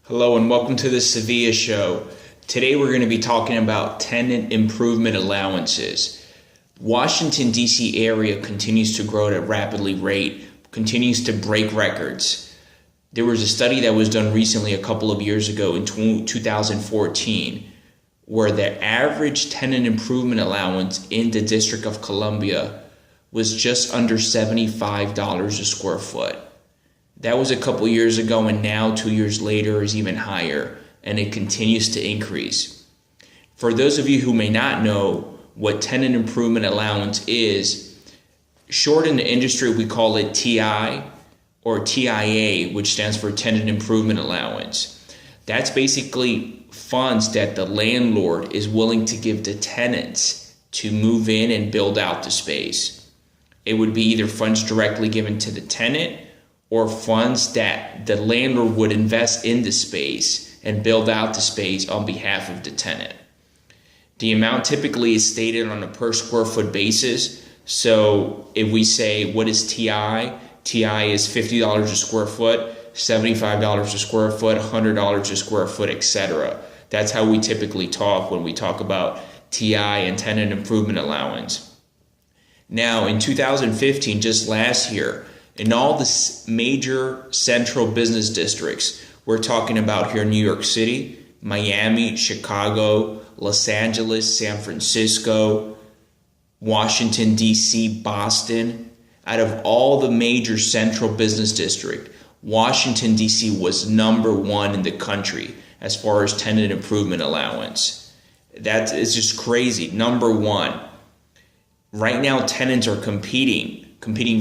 Hello and welcome to the Sevilla Show. Today we're going to be talking about tenant improvement allowances. Washington, D.C. area continues to grow at a rapidly rate, continues to break records. There was a study that was done recently a couple of years ago in 2014 where the average tenant improvement allowance in the District of Columbia was just under $75 a square foot. That was a couple years ago, and now 2 years later is even higher, and it continues to increase. For those of you who may not know what tenant improvement allowance is, short in the industry we call it TI or TIA, which stands for tenant improvement allowance. That's basically funds that the landlord is willing to give to tenants to move in and build out the space. It would be either funds directly given to the tenant or funds that the landlord would invest in the space and build out the space on behalf of the tenant. The amount typically is stated on a per square foot basis. So if we say, what is TI? TI is $50 a square foot, $75 a square foot, $100 a square foot, etc. That's how we typically talk when we talk about TI and tenant improvement allowance. Now, in 2015, just last year, in all the major central business districts, we're talking about here in New York City, Miami, Chicago, Los Angeles, San Francisco, Washington, D.C., Boston. Out of all the major central business districts, Washington, D.C. was number one in the country as far as tenant improvement allowance. That is just crazy. Number one. Right now, tenants are competing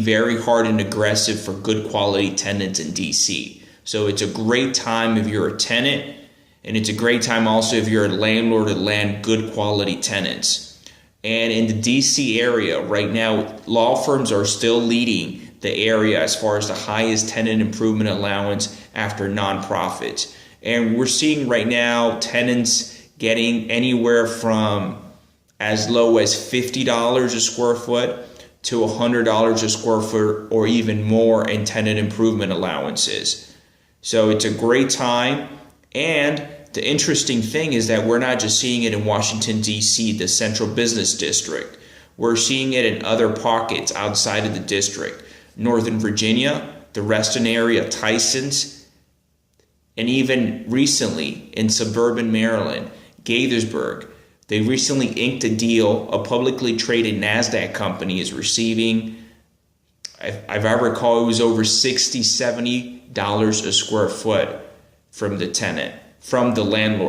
very hard and aggressive for good quality tenants in DC. So it's a great time if you're a tenant, and it's a great time also if you're a landlord to land good quality tenants. And in the DC area right now, law firms are still leading the area as far as the highest tenant improvement allowance after nonprofits. And we're seeing right now tenants getting anywhere from as low as $50 a square foot to $100 a square foot or even more in tenant improvement allowances. So it's a great time. And the interesting thing is that we're not just seeing it in Washington, D.C., the central business district. We're seeing it in other pockets outside of the district. Northern Virginia, the Reston area, Tysons, and even recently in suburban Maryland, Gaithersburg. They recently inked a deal. A publicly traded NASDAQ company is receiving, if I recall, it was over $60, $70 a square foot from the tenant, from the landlord.